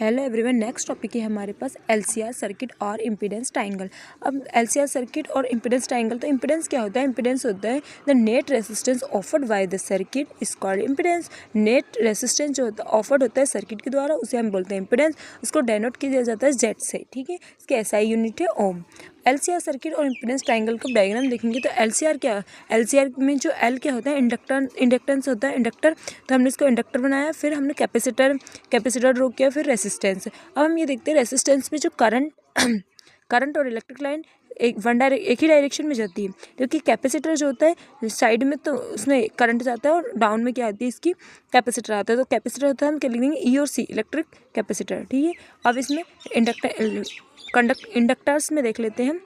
Hello everyone, next topic है हमारे पास LCR circuit और इम्पीडेंस ट्रायंगल। अब एलसीआर सर्किट और इम्पीडेंस ट्रायंगल, तो इम्पीडेंस क्या होता है? इम्पीडेंस होता है the net resistance offered by the circuit is called impedance. Net resistance जो होता है ऑफर्ड होता है सर्किट के द्वारा, उसे हम बोलते हैं इम्पीडेंस। उसको डेनोट किया जाता है जेड से, ठीक है। इसके एसआई यूनिट है ओम। एलसीआर सर्किट और इम्पीडेंस ट्रायंगल का डायग्राम देखेंगे तो एलसीआर क्या है? एलसीआर में जो एल क्या होता है? इंडक्टेंस होता है, इंडक्टर। तो हमने इसको इंडक्टर बनाया, फिर हमने कैपेसिटर ड्रॉ किया, फिर रेसिस्टेंस। अब हम ये देखते हैं रेसिस्टेंस में जो करंट और इलेक्ट्रिक लाइन एक ही डायरेक्शन में जाती है, क्योंकि कैपेसिटर जो होता है साइड में तो उसमें करंट जाता है और डाउन में क्या आती है? इसकी कैपेसिटर आता है। तो कैपेसिटर होता है, हम क्या लिख देंगे? ई और सी, इलेक्ट्रिक कैपेसिटर, ठीक है। अब इसमें इंडक्टर्स में देख लेते हैं।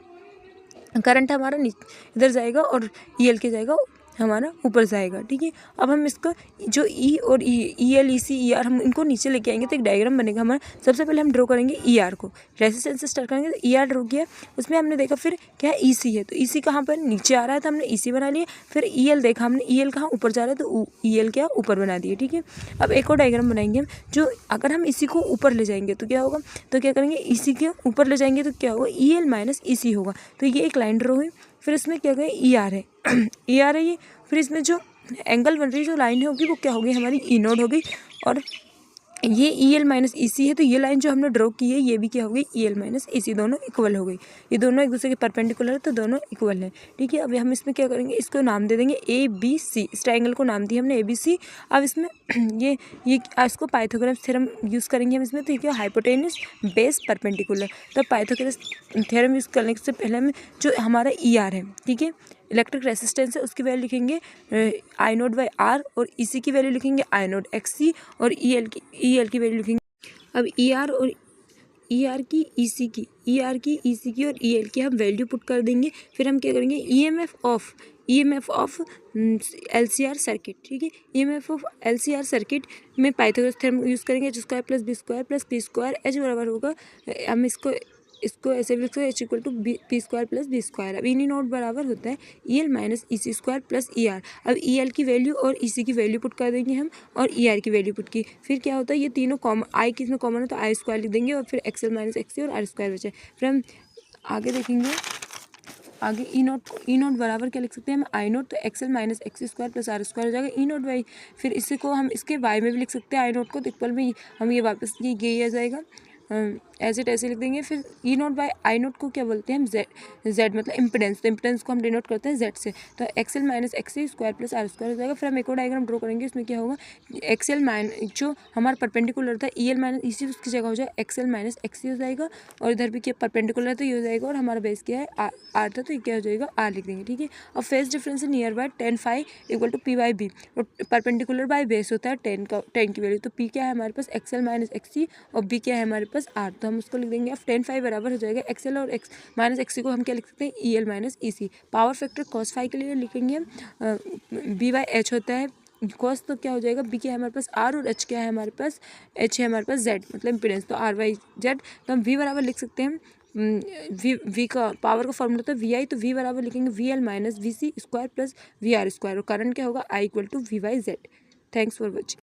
करंट हमारा इधर जाएगा और ईएल के जाएगा हमारा ऊपर जाएगा, ठीक है। अब हम इसको जो ई और ई एल ई सी ई आर हम इनको नीचे लेके आएंगे तो एक डायग्राम बनेगा हमारा। सबसे पहले हम ड्रॉ करेंगे ई आर को, रेजिस्टेंस से स्टार्ट करेंगे। तो ई आर ड्रॉ किया, उसमें हमने देखा फिर क्या है? ई सी है, तो ई सी कहाँ पर नीचे आ रहा है तो हमने ई सी बना लिया। फिर ई एल देखा हमने, ई एल कहाँ ऊपर जा रहा है तो ई एल क्या ऊपर बना दिया, ठीक है। अब एक और डायग्राम बनाएंगे हम, जो अगर हम इसी को ऊपर ले जाएंगे तो क्या होगा? तो क्या करेंगे? इसी के ऊपर ले जाएंगे तो क्या होगा? ई एल माइनस ई सी होगा। तो ये एक लाइन ड्रॉ हुई। फिर इसमें क्या करें? ई आर है ई आर है ये। फिर इसमें जो एंगल बन रही है, जो लाइन होगी वो क्या होगी? हमारी ई नोड होगी। और ये ई एल माइनस ई सी है, तो ये लाइन जो हमने ड्रॉ की है ये भी क्या होगी? ई एल माइनस ई सी, दोनों इक्वल हो गई। ये दोनों एक दूसरे के परपेंडिकुलर है तो दोनों इक्वल है, ठीक है। अब हम इसमें क्या करेंगे? इसको नाम दे देंगे ए बी सी। इस ट्रायंगल को नाम दिया हमने ए बी सी। अब इसमें ये इसको पाइथागोरस थ्योरम यूज़ करेंगे हम इसमें। तो क्या? Hypotenuse base perpendicular. तो पाइथागोरस थ्योरम यूज़ करने से पहले हमें जो हमारा ई आर है, ठीक है, इलेक्ट्रिक रेसिस्टेंस है, उसकी वैल्यू लिखेंगे आई नोट बाई आर, और ई सी की वैल्यू लिखेंगे आई नोट एक्स सी, और ई एल की वैल्यू लिखेंगे। अब ई आर और ई आर की ई सी की, ई आर की ई सी की और ई एल की हम वैल्यू पुट कर देंगे। फिर हम क्या करेंगे? E M F of L C R circuit, ठीक है। E M F of L C R circuit में पाइथागोरस थ्योरम यूज़ करेंगे। H square plus B square plus P square, H बराबर होगा, हम इसको ऐसे भी लिख सकते हैं, H equal to P square plus B square. अब ई नोट बराबर होता है E L minus E C square plus E R. अब ई एल की वैल्यू और ई सी की वैल्यू पुट कर देंगे हम, और ई आर की वैल्यू पुट की। फिर क्या होता है? ये तीनों कॉमन, आई किसमें कॉमन है तो आई स्क्वायर लिख देंगे, और फिर एक्स एल माइनस एक्स सी और आर स्क्वायर बचे। फिर हम आगे देखेंगे, आगे ई नोट बराबर क्या लिख सकते हैं हम? आई नोट, तो X L minus X square plus R square हो जाएगा ई नोट वाई। फिर इसी को हम इसके वाई में भी लिख सकते हैं आई नोट को, तो इक्वल में हम ये वापस ये आ जाएगा, एज इट ऐसे लिख देंगे। फिर ई नोट बाई आई नोट को क्या बोलते हैं हम? जेड मतलब इम्पिडेंस। तो इम्पिडेंस को हम डिनोट करते हैं जेड से। तो X L minus X C square plus R square हो जाएगा। फिर हम एक और डायग्राम ड्रॉ करेंगे, इसमें क्या होगा? एक्स एल जो हमारा परपेंडिकुलर था ई एल माइनस ई सी, उसकी जगह हो जाएगा एक्स एल माइनस एक्स सी हो जाएगा। और इधर भी क्या परपेंडिकुलर है तो ये हो जाएगा, और हमारा बेस क्या है? आर था, तो ये क्या हो जाएगा? आर लिख देंगे, ठीक है। और फेस डिफरेंस है near by 10 phi equal to P by B, और परपेंडिकुलर बाय बेस होता है 10 की वैल्यू। तो पी क्या है हमारे पास? एक्स एल माइनस एक्स सी, और बी क्या है हमारे पास? आर। तो हम उसको लिख देंगे। अब 10 फाई बराबर हो जाएगा एक्स एल और एक्स माइनस एक्स सी को हम क्या लिख सकते हैं? ई एल माइनस ई सी। पावर फैक्टर कॉस फाई के लिए लिखेंगे हम बी बाई एच होता है कॉस, तो क्या हो जाएगा? बी क्या है हमारे पास? आर, और एच क्या है हमारे पास? एच है हमारे पास जेड मतलब इम्पीडेंस, तो आर बाई जेड। तो हम वी बराबर लिख सकते हैं वी का पावर का फॉर्मूला होता है वी आई, तो वी बराबर लिखेंगे V L minus V C square plus V R square, और करंट क्या होगा? I equal to V by Z. Thanks for watching.